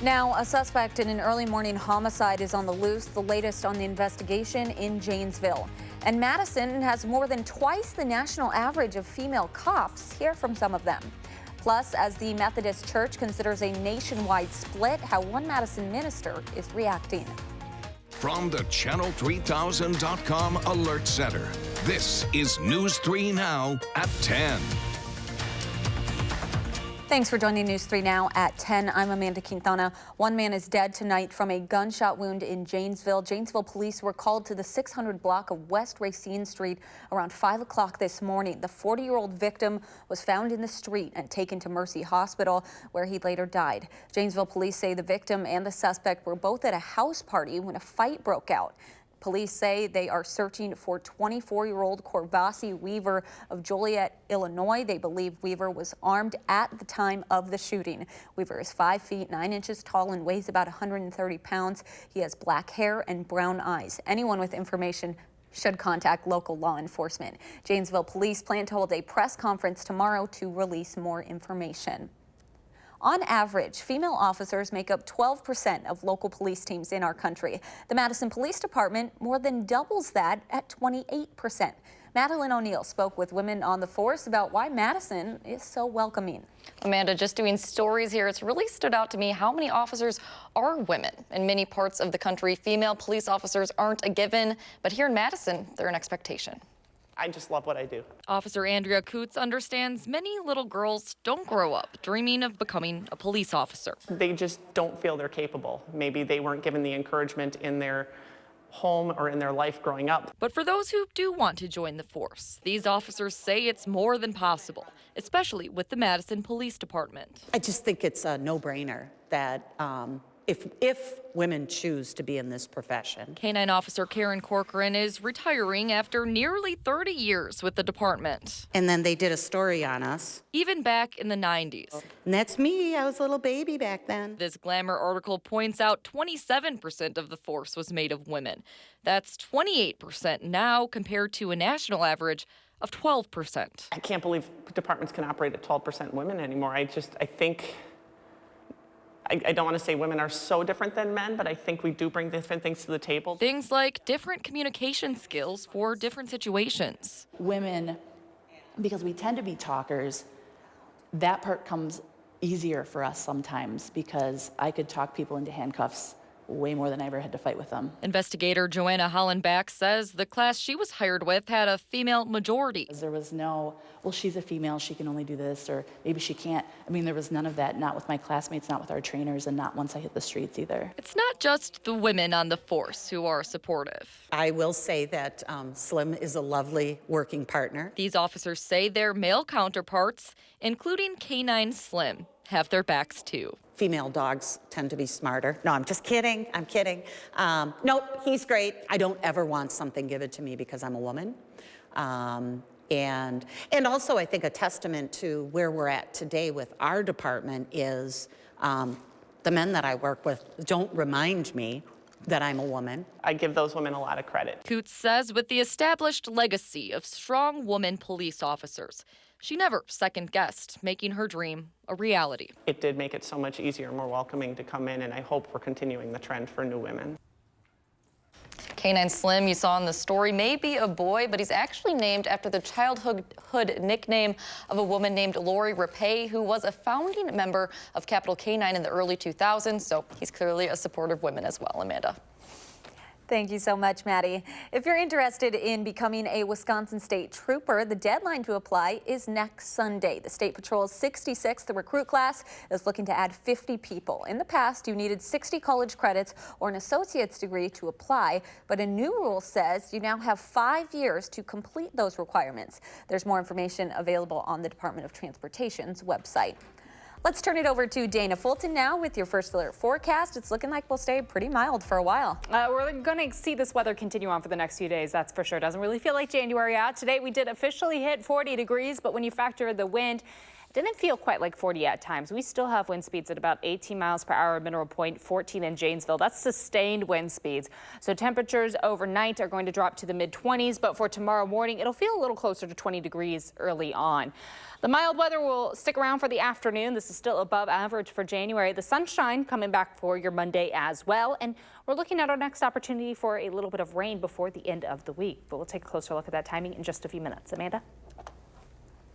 Now, a suspect in an early morning homicide is on the loose, the latest on the investigation in Janesville. And Madison has more than twice the national average of female cops. Hear from some of them. Plus, as the Methodist Church considers a nationwide split, how one Madison minister is reacting. From the Channel3000.com Alert Center, this is News 3 Now at 10. Thanks for joining News 3 Now at 10. I'm Amanda Quintana. One man is dead tonight from a gunshot wound in Janesville. Janesville police were called to the 600 block of West Racine Street around 5 o'clock this morning. The 40-year-old victim was found in the street and taken to Mercy Hospital, where he later died. Janesville police say the victim and the suspect were both at a house party when a fight broke out. Police say they are searching for 24-year-old Corvasi Weaver of Joliet, Illinois. They believe Weaver was armed at the time of the shooting. Weaver is 5 feet 9 inches tall and weighs about 130 pounds. He has black hair and brown eyes. Anyone with information should contact local law enforcement. Janesville police plan to hold a press conference tomorrow to release more information. On average, female officers make up 12% of local police teams in our country. The Madison Police Department more than doubles that at 28%. Madeline O'Neill spoke with women on the force about why Madison is so welcoming. Amanda, just doing stories here, it's really stood out to me how many officers are women. In many parts of the country, female police officers aren't a given, but here in Madison, they're an expectation. I just love what I do. Officer Andrea Coots understands many little girls don't grow up dreaming of becoming a police officer. They just don't feel they're capable. Maybe they weren't given the encouragement in their home or in their life growing up. But for those who do want to join the force, these officers say it's more than possible, especially with the Madison Police Department. I just think it's a no-brainer that if women choose to be in this profession. Canine Officer Karen Corcoran is retiring after nearly 30 years with the department. And then they did a story on us. Even back in the 90s. And that's me. I was a little baby back then. This Glamour article points out 27% of the force was made of women. That's 28% now compared to a national average of 12%. I can't believe departments can operate at 12% women anymore. I think I don't want to say women are so different than men, but I think we do bring different things to the table. Things like different communication skills for different situations. Women, because we tend to be talkers, that part comes easier for us sometimes because I could talk people into handcuffs way more than I ever had to fight with them. Investigator Joanna Hollenbach says the class she was hired with had a female majority. There was no, well, she's a female, she can only do this, or maybe she can't. I mean, there was none of that, not with my classmates, not with our trainers, and not once I hit the streets either. It's not just the women on the force who are supportive. I will say that Slim is a lovely working partner. These officers say their male counterparts, including Canine Slim, have their backs too. Female dogs tend to be smarter. No, I'm just kidding. I'm kidding. Nope, he's great. I don't ever want something given to me because I'm a woman. And also, I think a testament to where we're at today with our department is the men that I work with don't remind me that I'm a woman. I give those women a lot of credit. Coots says with the established legacy of strong woman police officers, she never second-guessed making her dream a reality. It did make it so much easier and more welcoming to come in, and I hope we're continuing the trend for new women. Canine Slim, you saw in the story, may be a boy, but he's actually named after the childhood nickname of a woman named Lori Rapay, who was a founding member of Capital Canine in the early 2000s, so he's clearly a supportive woman as well. Amanda. Thank you so much, Maddie. If you're interested in becoming a Wisconsin State Trooper, the deadline to apply is next Sunday. The State Patrol's 66th recruit class is looking to add 50 people. In the past, you needed 60 college credits or an associate's degree to apply, but a new rule says you now have 5 years to complete those requirements. There's more information available on the Department of Transportation's website. Let's turn it over to Dana Fulton now with your first alert forecast. It's looking like we'll stay pretty mild for a while. We're going to see this weather continue on for the next few days, that's for sure. Doesn't really feel like January out. Today we did officially hit 40 degrees, but when you factor the wind It didn't feel quite like 40 at times. We still have wind speeds at about 18 miles per hour at Mineral Point, 14 in Janesville. That's sustained wind speeds. So temperatures overnight are going to drop to the mid-20s, but for tomorrow morning, it'll feel a little closer to 20 degrees early on. The mild weather will stick around for the afternoon. This is still above average for January. The sunshine coming back for your Monday as well. And we're looking at our next opportunity for a little bit of rain before the end of the week. But we'll take a closer look at that timing in just a few minutes. Amanda?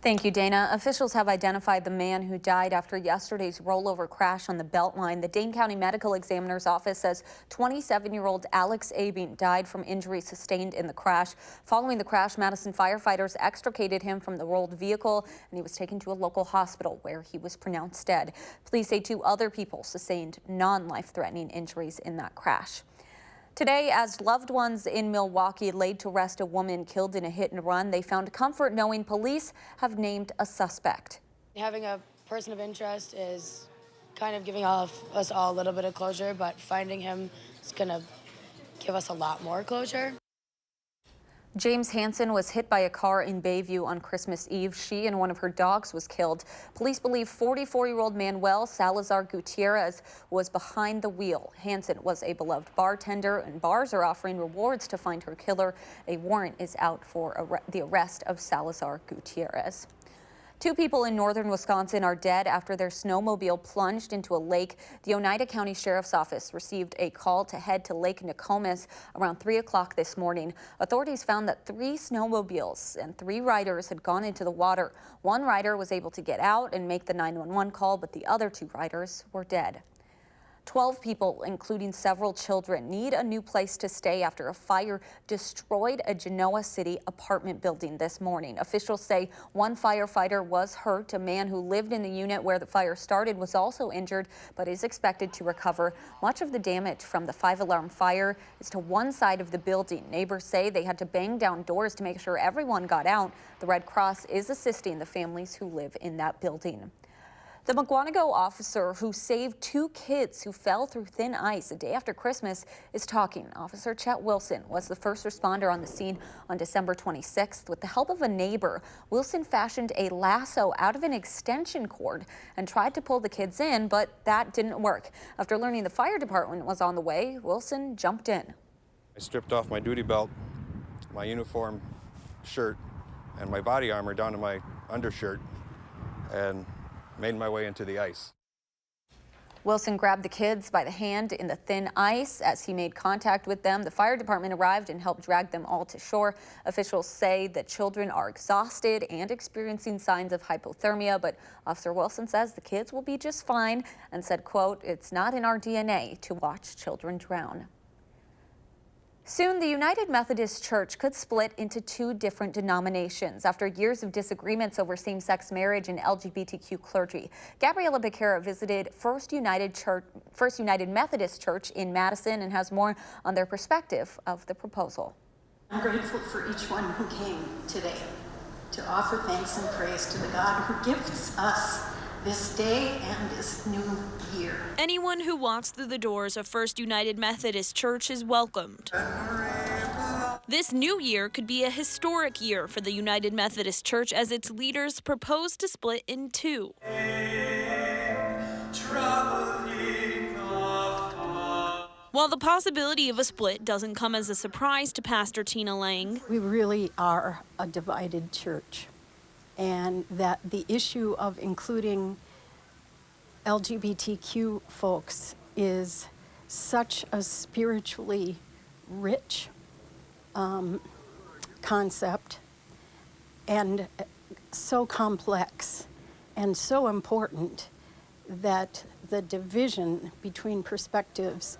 Thank you, Dana. Officials have identified the man who died after yesterday's rollover crash on the Beltline. The Dane County Medical Examiner's Office says 27-year-old Alex Abing died from injuries sustained in the crash. Following the crash, Madison firefighters extricated him from the rolled vehicle, and he was taken to a local hospital where he was pronounced dead. Police say 2 other people sustained non-life-threatening injuries in that crash. Today, as loved ones in Milwaukee laid to rest a woman killed in a hit and run, they found comfort knowing police have named a suspect. Having a person of interest is kind of giving us all a little bit of closure, but finding him is going to give us a lot more closure. James Hansen was hit by a car in Bayview on Christmas Eve. She and one of her dogs was killed. Police believe 44-year-old Manuel Salazar Gutierrez was behind the wheel. Hansen was a beloved bartender, and bars are offering rewards to find her killer. A warrant is out for the arrest of Salazar Gutierrez. 2 people in northern Wisconsin are dead after their snowmobile plunged into a lake. The Oneida County Sheriff's Office received a call to head to Lake Nokomis around 3 o'clock this morning. Authorities found that 3 snowmobiles and 3 riders had gone into the water. One rider was able to get out and make the 911 call, but the other 2 riders were dead. 12 people, including several children, need a new place to stay after a fire destroyed a Genoa City apartment building this morning. Officials say 1 firefighter was hurt. A man who lived in the unit where the fire started was also injured, but is expected to recover. Much of the damage from the 5-alarm fire is to one side of the building. Neighbors say they had to bang down doors to make sure everyone got out. The Red Cross is assisting the families who live in that building. The McGuanago officer who saved 2 kids who fell through thin ice a day after Christmas is talking. Officer Chet Wilson was the first responder on the scene on December 26th. With the help of a neighbor, Wilson fashioned a lasso out of an extension cord and tried to pull the kids in, but that didn't work. After learning the fire department was on the way, Wilson jumped in. I stripped off my duty belt, my uniform shirt, and my body armor down to my undershirt, and made my way into the ice. Wilson grabbed the kids by the hand in the thin ice. As he made contact with them, the fire department arrived and helped drag them all to shore. Officials say the children are exhausted and experiencing signs of hypothermia, but Officer Wilson says the kids will be just fine and said, quote, "It's not in our DNA to watch children drown." Soon, the United Methodist Church could split into 2 different denominations after years of disagreements over same-sex marriage and LGBTQ clergy. Gabriella Becerra visited First United Methodist Church in Madison and has more on their perspective of the proposal. I'm grateful for each one who came today to offer thanks and praise to the God who gifts us this day and this new year. Anyone who walks through the doors of First United Methodist Church is welcomed. This new year could be a historic year for the United Methodist Church as its leaders propose to split in 2. While the possibility of a split doesn't come as a surprise to Pastor Tina Lang, We really are a divided church, and that the issue of including LGBTQ folks is such a spiritually rich concept and so complex and so important that the division between perspectives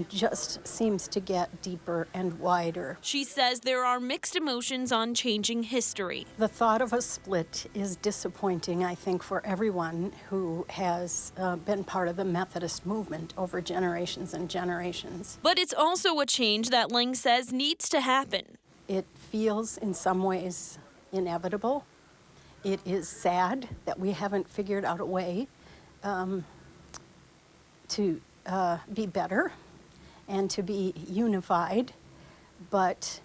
just seems to get deeper and wider. she says there are mixed emotions on changing history. The thought of a split is disappointing, I think, for everyone who has been part of the Methodist movement over generations and generations. But it's also a change that Lang says needs to happen. It feels in some ways inevitable. It is sad that we haven't figured out a way to be better and to be unified, but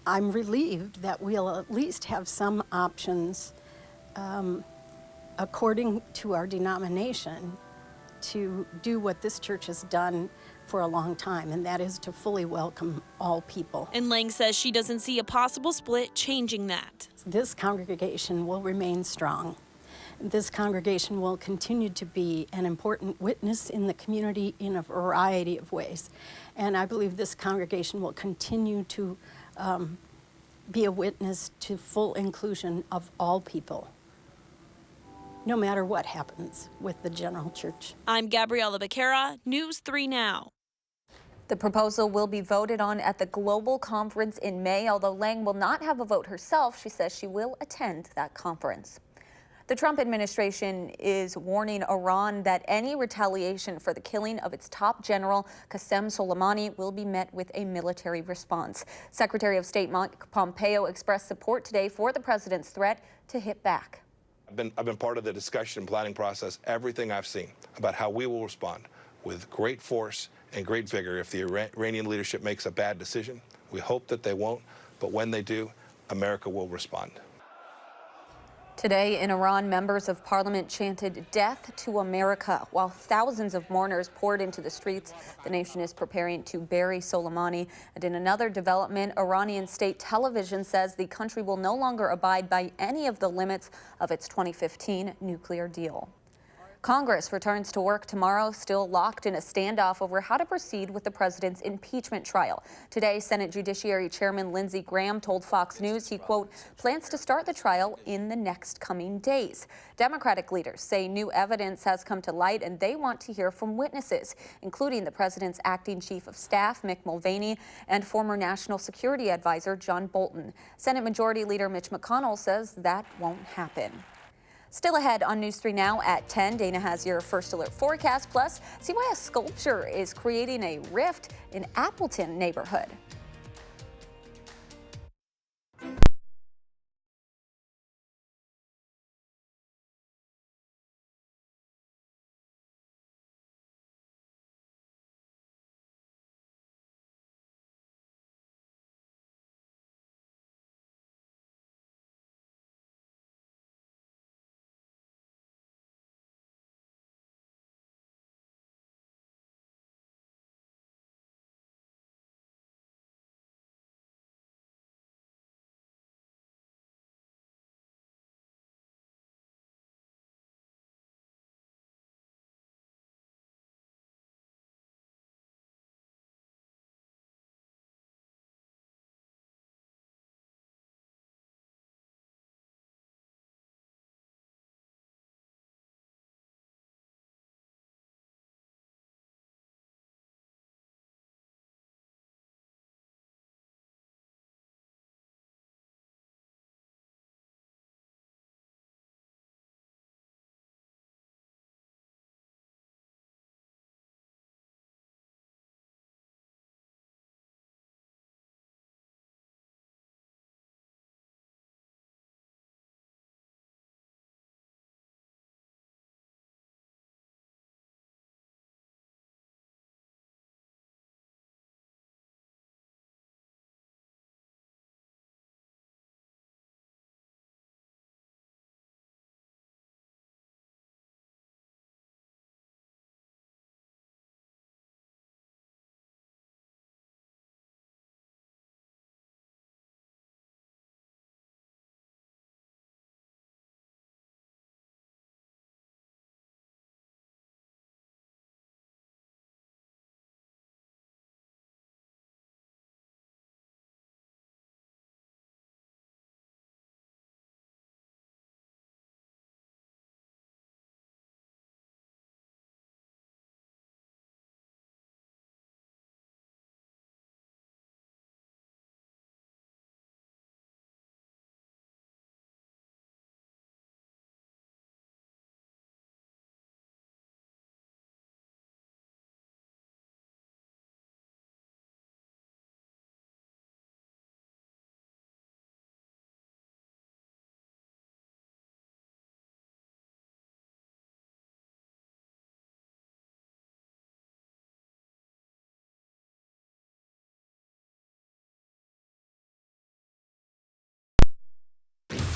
I'm relieved that we'll at least have some options according to our denomination to do what this church has done for a long time, and that is to fully welcome all people. And Lang says she doesn't see a possible split changing that. This congregation will remain strong. This congregation will continue to be an important witness in the community in a variety of ways. And I believe this congregation will continue to be a witness to full inclusion of all people, no matter what happens with the general church. I'm Gabriela Becerra, News 3 Now. The proposal will be voted on at the global conference in May. Although Lang will not have a vote herself, she says she will attend that conference. The Trump administration is warning Iran that any retaliation for the killing of its top general, Qasem Soleimani, will be met with a military response. Secretary of State Mike Pompeo expressed support today for the president's threat to hit back. I've been part of the discussion and planning process, everything I've seen about how we will respond with great force and great vigor if the Iranian leadership makes a bad decision. We hope that they won't, but when they do, America will respond. Today in Iran, members of parliament chanted "Death to America" while thousands of mourners poured into the streets. The nation is preparing to bury Soleimani. And in another development, Iranian state television says the country will no longer abide by any of the limits of its 2015 nuclear deal. Congress returns to work tomorrow, still locked in a standoff over how to proceed with the president's impeachment trial. Today, Senate Judiciary Chairman Lindsey Graham told Fox News he, quote, plans to start the trial in the next coming days. Democratic leaders say new evidence has come to light and they want to hear from witnesses, including the president's acting chief of staff, Mick Mulvaney, and former National Security Advisor John Bolton. Senate Majority Leader Mitch McConnell says that won't happen. Still ahead on News 3 Now at 10, Dana has your first alert forecast. Plus, see why a sculpture is creating a rift in Appleton neighborhood.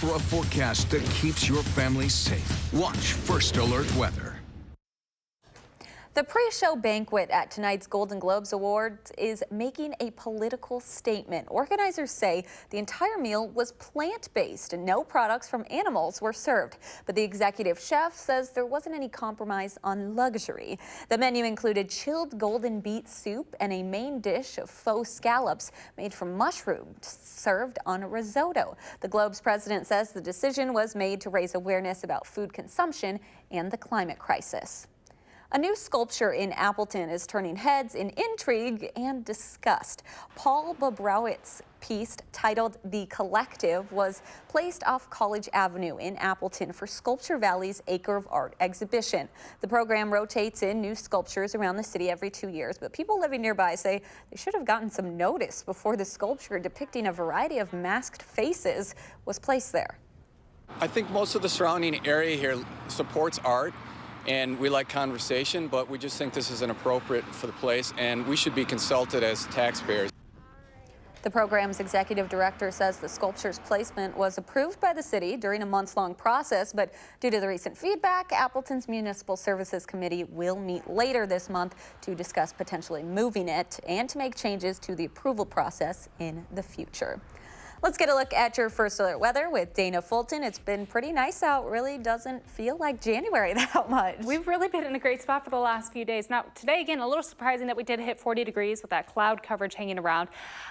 for a forecast that keeps your family safe. Watch First Alert Weather. The pre-show banquet at tonight's Golden Globes Awards is making a political statement. Organizers say the entire meal was plant-based and no products from animals were served. But the executive chef says there wasn't any compromise on luxury. The menu included chilled golden beet soup and a main dish of faux scallops made from mushrooms served on a risotto. The Globe's president says the decision was made to raise awareness about food consumption and the climate crisis. A new sculpture in Appleton is turning heads in intrigue and disgust. Paul Bobrowitz's piece, titled The Collective, was placed off College Avenue in Appleton for Sculpture Valley's Acre of Art exhibition. The program rotates in new sculptures around the city every 2 years, but people living nearby say they should have gotten some notice before the sculpture depicting a variety of masked faces was placed there. I think most of the surrounding area here supports art, and we like conversation, but we just think this is inappropriate for the place, and we should be consulted as taxpayers. The program's executive director says the sculpture's placement was approved by the city during a months-long process, but due to the recent feedback, Appleton's Municipal Services Committee will meet later this month to discuss potentially moving it and to make changes to the approval process in the future. Let's get a look at your First Alert weather with Dana Fulton. It's been pretty nice out. Really doesn't feel like January that much. We've really been in a great spot for the last few days. Now, today, again, a little surprising that we did hit 40 degrees with that cloud coverage hanging around.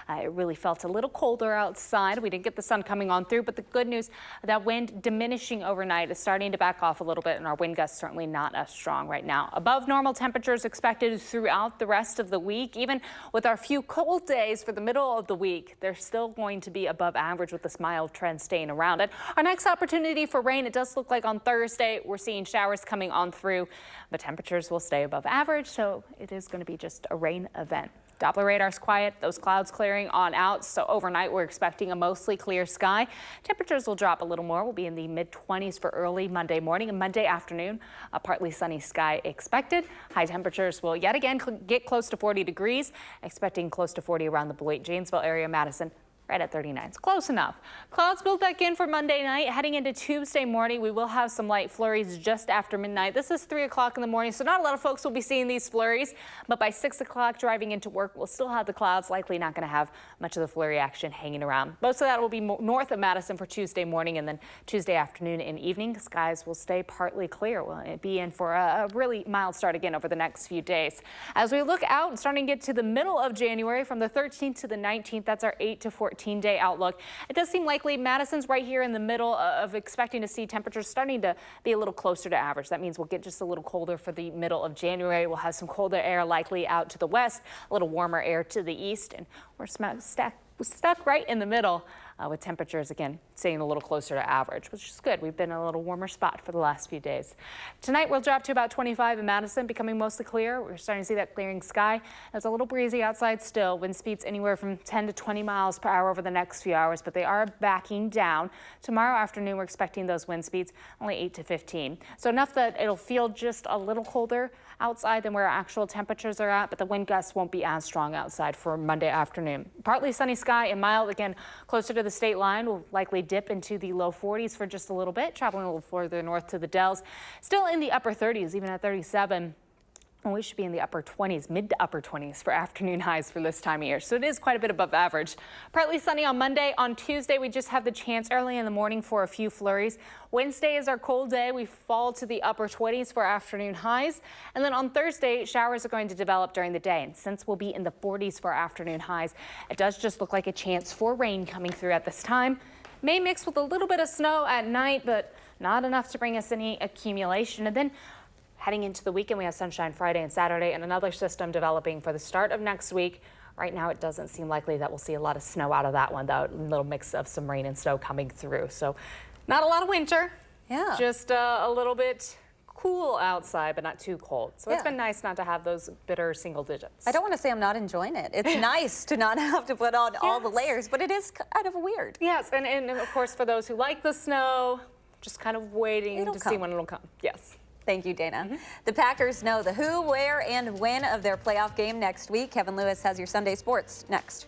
It really felt a little colder outside. We didn't get the sun coming on through, but the good news, that wind diminishing overnight is starting to back off a little bit, and our wind gusts certainly not as strong right now. Above normal temperatures expected throughout the rest of the week. Even with our few cold days for the middle of the week, they're still going to be above average with this mild trend staying around it. Our next opportunity for rain, it does look like on Thursday we're seeing showers coming on through, but temperatures will stay above average, so it is going to be just a rain event. Doppler radar's quiet, those clouds clearing on out, so overnight we're expecting a mostly clear sky. Temperatures will drop a little more. We'll be in the mid-20s for early Monday morning and Monday afternoon. A partly sunny sky expected. High temperatures will yet again get close to 40 degrees, expecting close to 40 around the Beloit, Janesville area, Madison. Right at 39. It's close enough. Clouds build back in for Monday night. Heading into Tuesday morning, we will have some light flurries just after midnight. This is 3 o'clock in the morning, so not a lot of folks will be seeing these flurries. But by 6 o'clock driving into work, we'll still have the clouds, likely not going to have much of the flurry action hanging around. Most of that will be north of Madison for Tuesday morning, and then Tuesday afternoon and evening, skies will stay partly clear. We'll be in for a really mild start again over the next few days. As we look out and starting to get to the middle of January, from the 13th to the 19th, that's our 8 to 14-day outlook. It does seem likely Madison's right here in the middle of expecting to see temperatures starting to be a little closer to average. That means we'll get just a little colder for the middle of January. We'll have some colder air likely out to the west, a little warmer air to the east, and we're stuck right in the middle with temperatures again staying a little closer to average, which is good. We've been in a little warmer spot for the last few days. Tonight we'll drop to about 25 in Madison, becoming mostly clear. We're starting to see that clearing sky. It's a little breezy outside still. Wind speeds anywhere from 10 to 20 miles per hour over the next few hours, but they are backing down. Tomorrow afternoon we're expecting those wind speeds only 8 to 15. So enough that it'll feel just a little colder outside than where our actual temperatures are at, but the wind gusts won't be as strong outside for Monday afternoon. Partly sunny sky and mild again closer to the state line. Will likely dip into the low 40s for just a little bit, traveling a little further north to the Dells. Still in the upper 30s, even at 37. And we should be in the upper 20s, mid to upper 20s for afternoon highs for this time of year. So it is quite a bit above average. Partly sunny on Monday. On Tuesday, we just have the chance early in the morning for a few flurries. Wednesday is our cold day. We fall to the upper 20s for afternoon highs. And then on Thursday, showers are going to develop during the day. And since we'll be in the 40s for afternoon highs, it does just look like a chance for rain coming through at this time. May mix with a little bit of snow at night, but not enough to bring us any accumulation. And then heading into the weekend, we have sunshine Friday and Saturday, and another system developing for the start of next week. Right now, it doesn't seem likely that we'll see a lot of snow out of that one, though. A little mix of some rain and snow coming through. So not a lot of winter. Yeah. Just a little bit cool outside, but not too cold. So it's been nice not to have those bitter single digits. I don't want to say I'm not enjoying it. It's nice to not have to put on all the layers, but it is kind of weird. Yes, and of course, for those who like the snow, just kind of waiting to see when it'll come. Yes. Thank you, Dana. The Packers know the who, where, and when of their playoff game next week. Kevin Lewis has your Sunday sports next.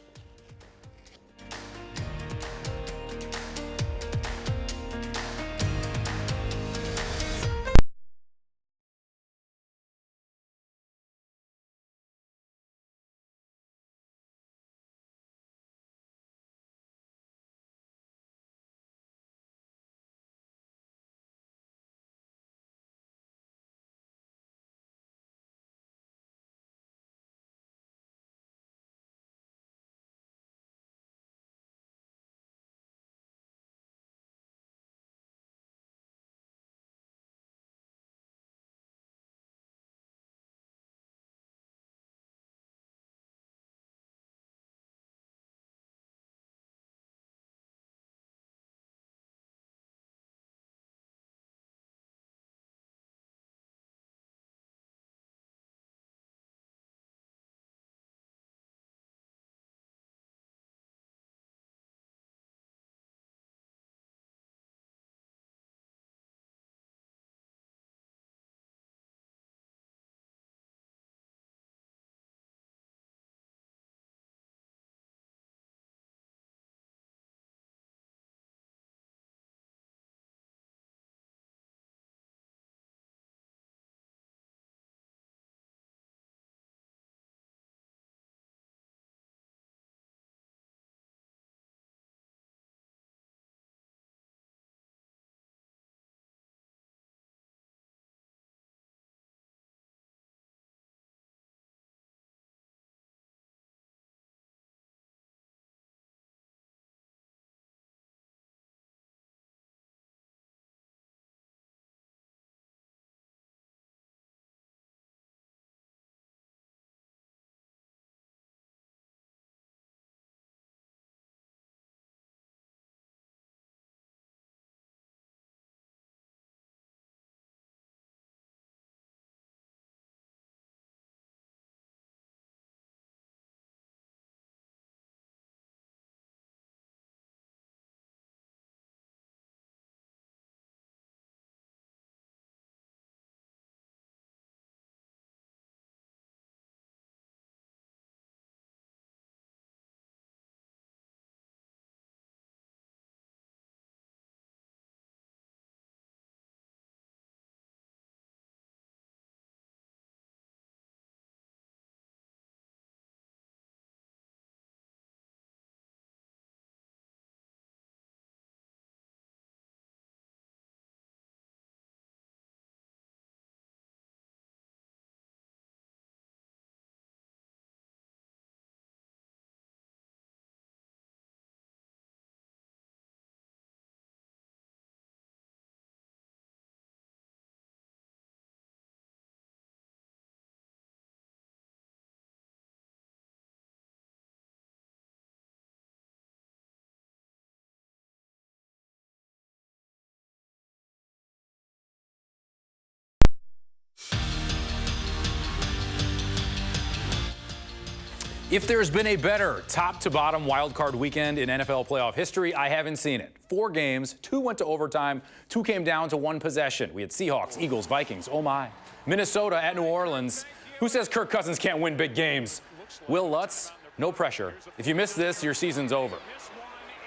If there's been a better top-to-bottom wildcard weekend in NFL playoff history, I haven't seen it. 4 games, 2 went to overtime, 2 came down to 1 possession. We had Seahawks, Eagles, Vikings, oh my. Minnesota at New Orleans. Who says Kirk Cousins can't win big games? Will Lutz, no pressure. If you miss this, your season's over.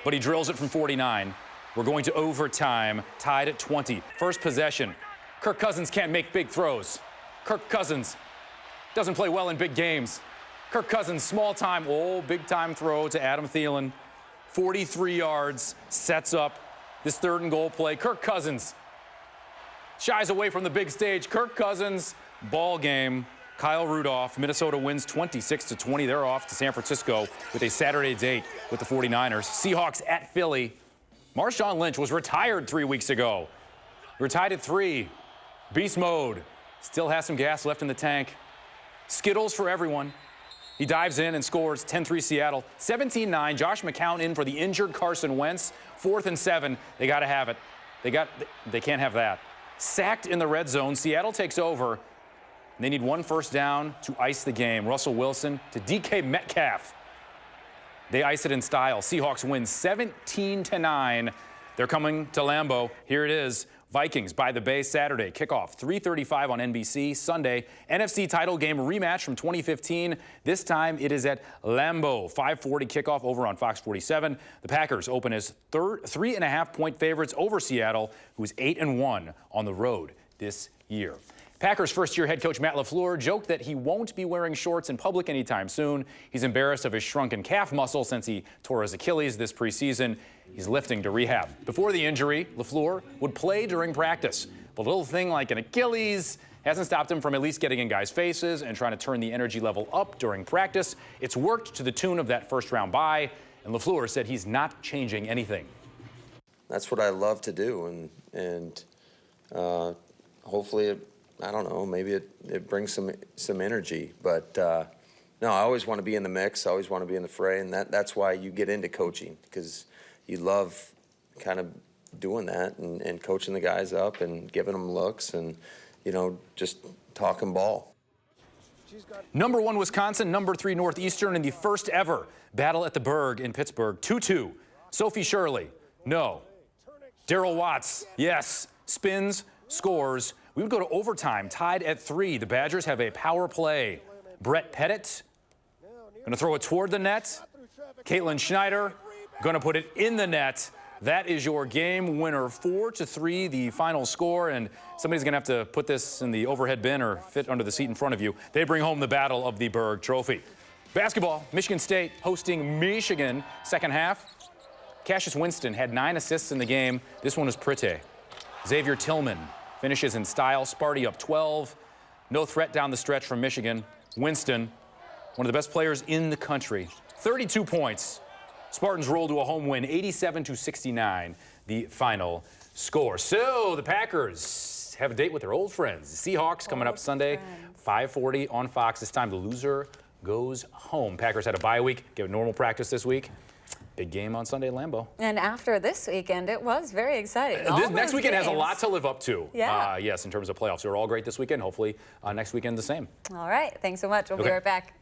But he drills it from 49. We're going to overtime, tied at 20. First possession. Kirk Cousins can't make big throws. Kirk Cousins doesn't play well in big games. Kirk Cousins, small time, big time throw to Adam Thielen. 43 yards, sets up this 3rd and goal play. Kirk Cousins shies away from the big stage. Kirk Cousins, ball game. Kyle Rudolph, Minnesota wins 26-20. They're off to San Francisco with a Saturday date with the 49ers. Seahawks at Philly. Marshawn Lynch was retired 3 weeks ago. We're tied at 3. Beast mode. Still has some gas left in the tank. Skittles for everyone. He dives in and scores 10-3 Seattle. 17-9. Josh McCown in for the injured Carson Wentz. 4th and 7. They got to have it. They can't have that. Sacked in the red zone. Seattle takes over. They need 1 first down to ice the game. Russell Wilson to DK Metcalf. They ice it in style. Seahawks win 17-9. They're coming to Lambeau. Here it is. Vikings by the Bay Saturday. Kickoff 3:35 on NBC. Sunday, NFC title game rematch from 2015. This time it is at Lambeau. 5:40 kickoff over on Fox 47. The Packers open as 3.5-point favorites over Seattle, who is 8-1 on the road this year. Packers first-year head coach Matt LaFleur joked that he won't be wearing shorts in public anytime soon. He's embarrassed of his shrunken calf muscle since he tore his Achilles this preseason. He's lifting to rehab. Before the injury, LaFleur would play during practice. But a little thing like an Achilles hasn't stopped him from at least getting in guys' faces and trying to turn the energy level up during practice. It's worked to the tune of that first-round bye, and LaFleur said he's not changing anything. That's what I love to do, and hopefully I don't know, maybe it brings some energy, but no, I always want to be in the mix. I always want to be in the fray, and that's why you get into coaching, because you love kind of doing that and coaching the guys up and giving them looks and, you know, just talking ball. Number 1 Wisconsin, number 3 Northeastern in the first ever battle at the Berg in Pittsburgh. 2-2. Sophie Shirley, no. Darryl Watts, yes. Spins, scores. We would go to overtime, tied at 3. The Badgers have a power play. Brett Pettit going to throw it toward the net. Caitlin Schneider going to put it in the net. That is your game winner, 4-3, the final score. And somebody's going to have to put this in the overhead bin or fit under the seat in front of you. They bring home the Battle of the Berg Trophy. Basketball, Michigan State hosting Michigan. Second half, Cassius Winston had 9 assists in the game. This one was pretty. Xavier Tillman finishes in style. Sparty up 12. No threat down the stretch from Michigan. Winston, one of the best players in the country. 32 points. Spartans roll to a home win, 87-69, the final score. So the Packers have a date with their old friends. The Seahawks coming up Sunday, 5:40 on Fox. This time the loser goes home. Packers had a bye week, get normal practice this week. Big game on Sunday at Lambeau. And after this weekend, it was very exciting. This next weekend has a lot to live up to. Yeah. Yes, in terms of playoffs. They were all great this weekend. Hopefully next weekend the same. All right. Thanks so much. We'll be right back.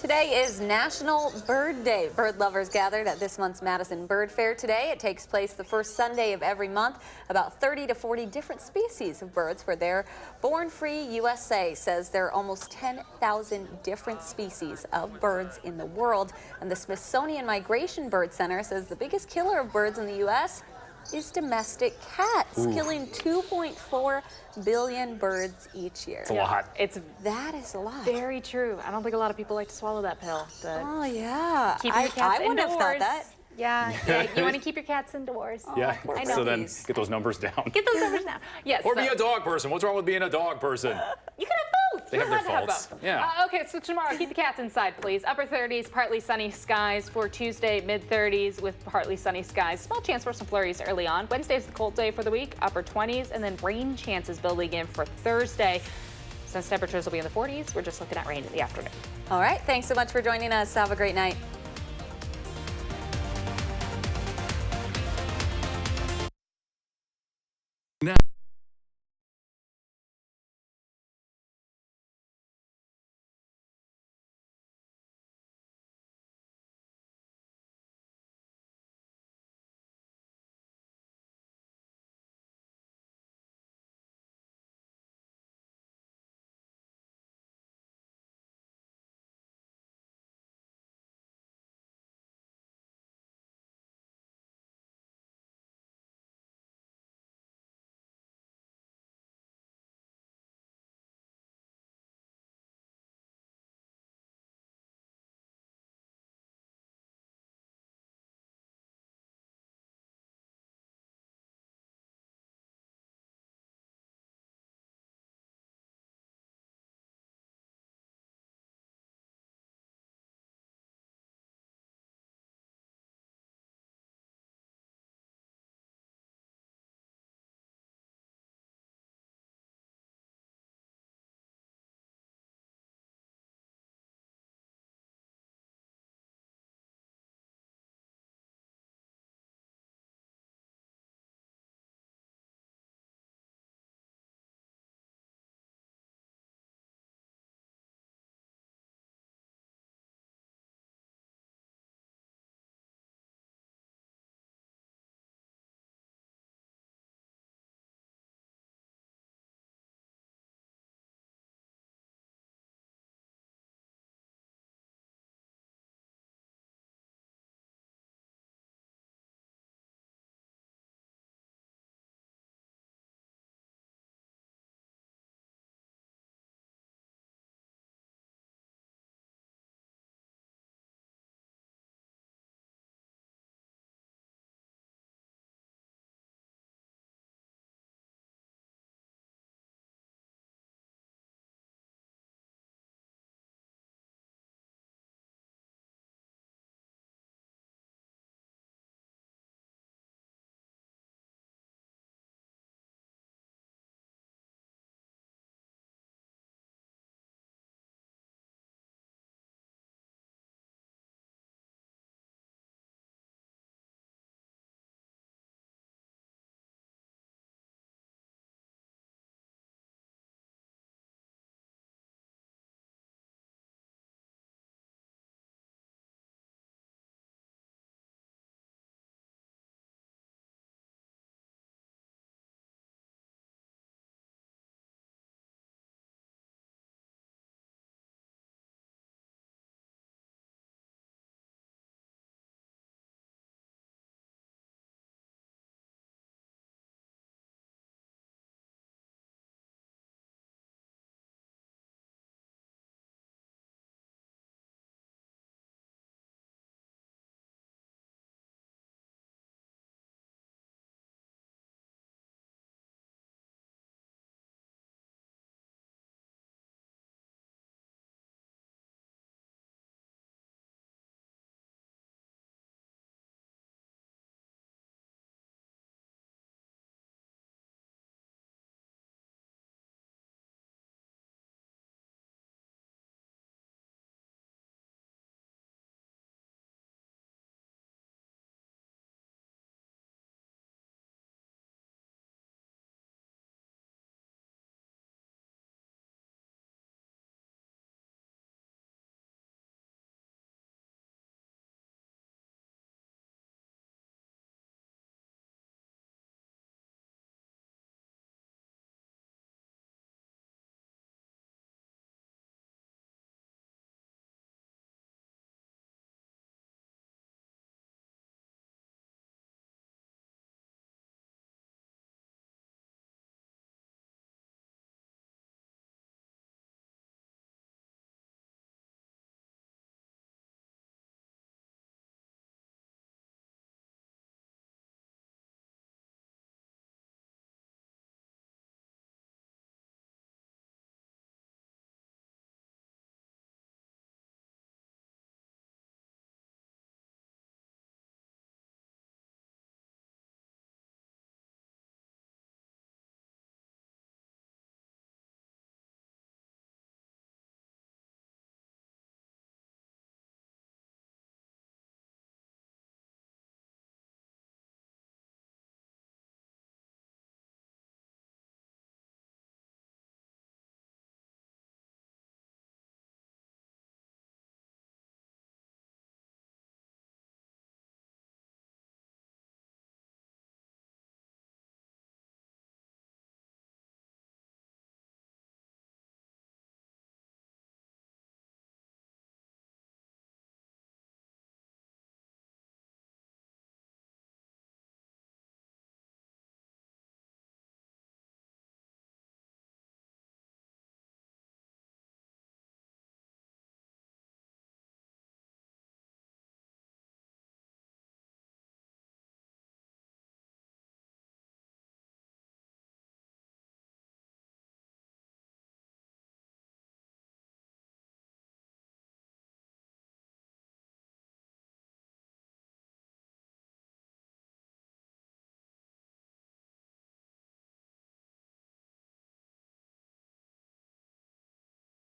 Today is National Bird Day. Bird lovers gathered at this month's Madison Bird Fair today. It takes place the first Sunday of every month. About 30 to 40 different species of birds were there. Born Free USA says there are almost 10,000 different species of birds in the world. And the Smithsonian Migration Bird Center says the biggest killer of birds in the U.S. is domestic cats, killing 2.4 billion birds each year. It's a lot. That is a lot. Very true. I don't think a lot of people like to swallow that pill. But Oh, yeah. keep your cats I would have thought indoors. that. Yeah, you want to keep your cats indoors. Yeah, I know. so then get those numbers down. Get those numbers now. Yes. Or be a dog person. What's wrong with being a dog person? You can have both. They have You're their allowed to faults. both. Yeah. Okay, so tomorrow, keep the cats inside, please. Upper 30s, partly sunny skies. For Tuesday, mid 30s with partly sunny skies. Small chance for some flurries early on. Wednesday's the cold day for the week, upper 20s, and then rain chances building in for Thursday. Since temperatures will be in the 40s, we're just looking at rain in the afternoon. All right. Thanks so much for joining us. Have a great night. Now.